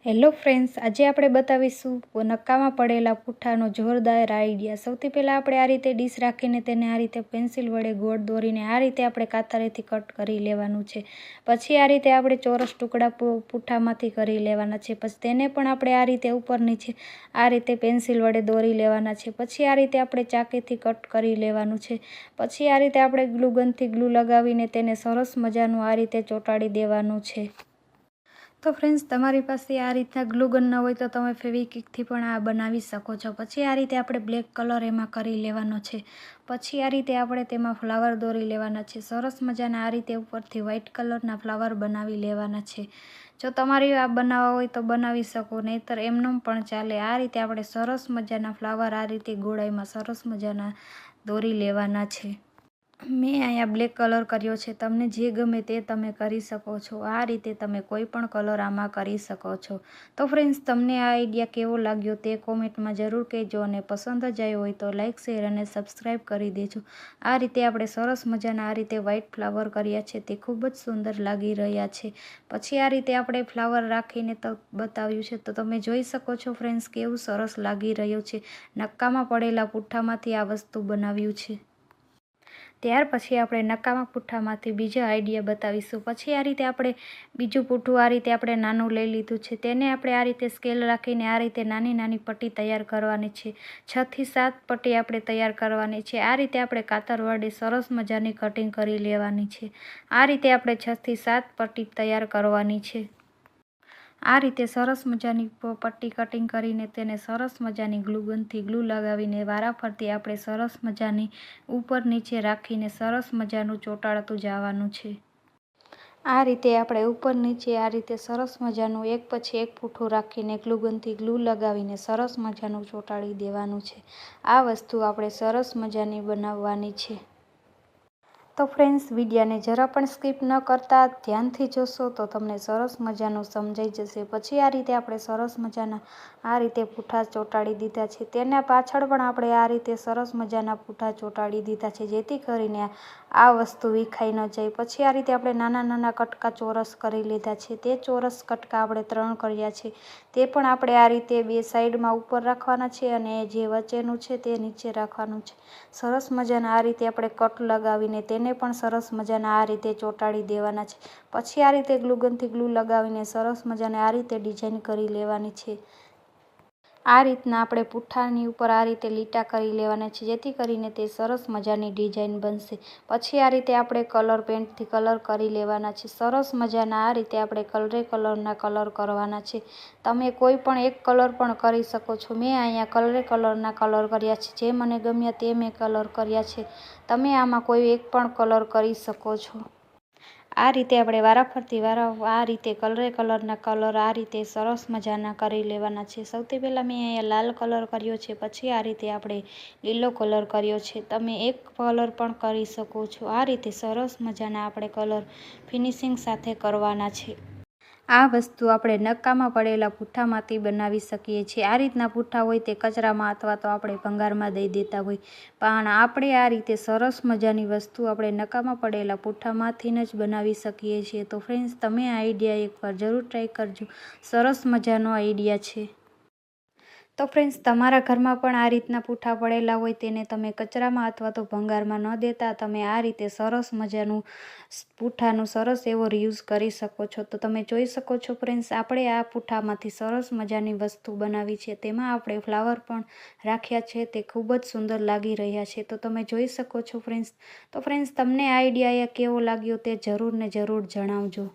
Hello friends, આજે આપણે બતાવીશું નક્કામાં પડેલા પૂઠાનો જોરદાર આઈડિયા। સૌથી પહેલાં આપણે આ રીતે ડીશ રાખીને તેને આ રીતે પેન્સિલ વડે ગોળ દોરીને આ રીતે આપણે કાતરેથી કટ કરી લેવાનું છે। પછી આ રીતે આપણે ચોરસ ટુકડા પૂઠામાંથી કરી લેવાના છે। પછી તેને પણ આપણે આ રીતે ઉપર નીચે આ રીતે પેન્સિલ વડે દોરી લેવાના છે। પછી આ રીતે આપણે ચાકીથી કટ કરી લેવાનું છે। પછી આ રીતે આપણે ગ્લુગનથી ગ્લુ લગાવીને તેને સરસ મજાનું આ રીતે ચોંટાડી દેવાનું છે। તો ફ્રેન્ડ્સ, તમારી પાસે આ રીતના ગ્લુગન ન હોય તો તમે ફેવિક્વિકથી પણ આ બનાવી શકો છો। પછી આ રીતે આપણે બ્લેક કલર એમાં કરી લેવાનો છે। પછી આ રીતે આપણે તેમાં ફ્લાવર દોરી લેવાના છે। સરસ મજાના આ રીતે ઉપરથી વ્હાઇટ કલરના ફ્લાવર બનાવી લેવાના છે। જો તમારે આ બનાવવા હોય તો બનાવી શકો, નહીંતર એમનેમ પણ ચાલે। આ રીતે આપણે સરસ મજાના ફ્લાવર આ રીતે ગોળાઈમાં સરસ મજાના દોરી લેવાના છે। મેં અહીંયા બ્લેક કલર કર્યો છે, તમને જે ગમે તે તમે કરી શકો છો। આ રીતે તમે કોઈ પણ કલર આમાં કરી શકો છો। તો ફ્રેન્ડ્સ, તમને આ આઈડિયા કેવો લાગ્યો તે કોમેન્ટમાં જરૂર કહેજો, અને પસંદ જ આવ્યો હોય તો લાઇક, શેર અને સબસ્ક્રાઈબ કરી દેજો। આ રીતે આપણે સરસ મજાના આ રીતે વ્હાઇટ ફ્લાવર કર્યા છે, તે ખૂબ જ સુંદર લાગી રહ્યા છે। પછી આ રીતે આપણે ફ્લાવર રાખીને તો બતાવ્યું છે, તો તમે જોઈ શકો છો ફ્રેન્ડ્સ કેવું સરસ લાગી રહ્યું છે। નક્કામાં પડેલા પૂઠામાંથી આ વસ્તુ બનાવ્યું છે। ત્યાર પછી આપણે નક્કામાં પૂઠામાંથી બીજા આઈડિયા બતાવીશું। પછી આ રીતે આપણે બીજું પૂઠું આ રીતે આપણે નાનું લઈ લીધું છે, તેને આપણે આ રીતે સ્કેલ રાખીને આ રીતે નાની નાની પટ્ટી તૈયાર કરવાની છે। 6 થી 7 પટ્ટી આપણે તૈયાર કરવાની છે। આ રીતે આપણે કાતર વડે સરસ મજાની કટિંગ કરી લેવાની છે। આ રીતે આપણે 6 થી 7 પટ્ટી તૈયાર કરવાની છે। આ રીતે સરસ મજાની પટ્ટી કટિંગ કરીને તેને સરસ મજાની ગ્લુગનથી ગ્લુ લગાવીને વારાફરતી આપણે સરસ મજાની ઉપર નીચે રાખીને સરસ મજાનું ચોંટાડતું જવાનું છે। આ રીતે આપણે ઉપર નીચે આ રીતે સરસ મજાનું એક પછી એક પૂઠું રાખીને ગ્લુગનથી ગ્લુ લગાવીને સરસ મજાનું ચોંટાડી દેવાનું છે। આ વસ્તુ આપણે સરસ મજાની બનાવવાની છે। તો ફ્રેન્ડ્સ, વિડીયાને જરા પણ સ્કીપ ન કરતા ધ્યાનથી જોશો તો તમને સરસ મજાનું સમજાઈ જશે। પછી આ રીતે આપણે સરસ મજાના આ રીતે પૂઠા ચોંટાડી દીધા છે। તેના પાછળ પણ આપણે આ રીતે સરસ મજાના પૂઠા ચોંટાડી દીધા છે, જેથી કરીને આ વસ્તુ વિખાઈ ન જાય। પછી આ રીતે આપણે નાના નાના કટકા ચોરસ કરી લીધા છે। તે ચોરસ કટકા આપણે 3 કર્યા છે, તે પણ આપણે આ રીતે બે સાઈડમાં ઉપર રાખવાના છે, અને જે વચ્ચેનું છે તે નીચે રાખવાનું છે। સરસ મજાના આ રીતે આપણે કટ લગાવીને તેને પણ સરસ મજાના આ રીતે ચોંટાડી દેવાના છે। પછી આ રીતે ગ્લુગનથી ગ્લુ લગાવીને સરસ મજાને આ રીતે ડિઝાઇન કરી લેવાની છે। આ રીતના આપણે પૂઠાની ઉપર આ રીતે લીટા કરી લેવાના છે, જેથી કરીને તે સરસ મજાની ડિઝાઇન બનશે। પછી આ રીતે આપણે કલર પેન્ટથી કલર કરી લેવાના છે। સરસ મજાના આ રીતે આપણે કલરના કલર કરવાના છે। તમે કોઈ પણ એક કલર પણ કરી શકો છો। મેં અહીંયા કલરના કલર કર્યા છે, જે મને ગમ્યા તે મેં કલર કર્યા છે। તમે આમાં કોઈ એક પણ કલર કરી શકો છો। આ રીતે આપણે વારાફરતી આ રીતે કલરના કલર આ રીતે સરસ મજાના કરી લેવાના છે। સૌથી પહેલાં મેં અહીંયા લાલ કલર કર્યો છે, પછી આ રીતે આપણે લીલો કલર કર્યો છે। તમે એક કલર પણ કરી શકો છો। આ રીતે સરસ મજાના આપણે કલર ફિનિશિંગ સાથે કરવાના છે। આ વસ્તુ આપણે નક્કામાં પડેલા પૂઠામાંથી બનાવી શકીએ છીએ। આ રીતના પૂઠા હોય તે કચરામાં અથવા તો આપણે ભંગારમાં દઈ દેતા હોય, પણ આપણે આ રીતે સરસ મજાની વસ્તુ આપણે નક્કામાં પડેલા પૂઠામાંથી જ બનાવી શકીએ છીએ। તો ફ્રેન્ડ્સ, તમે આ આઈડિયા એકવાર જરૂર ટ્રાય કરજો। સરસ મજાનો આઈડિયા છે। તો ફ્રેન્ડ્સ, તમારા ઘરમાં પણ આ રીતના પૂઠા પડેલા હોય તેને તમે કચરામાં અથવા તો ભંગારમાં ન દેતા તમે આ રીતે સરસ મજાનું પૂઠાનું સરસ એવો રીયુઝ કરી શકો છો। તો તમે જોઈ શકો છો ફ્રેન્ડ્સ, આપણે આ પૂઠામાંથી સરસ મજાની વસ્તુ બનાવી છે। તેમાં આપણે ફ્લાવર પણ રાખ્યા છે, તે ખૂબ જ સુંદર લાગી રહ્યા છે। તો તમે જોઈ શકો છો ફ્રેન્ડ્સ। તો ફ્રેન્ડ્સ, તમને આ આઈડિયા કેવો લાગ્યો તે જરૂર ને જરૂર જણાવજો।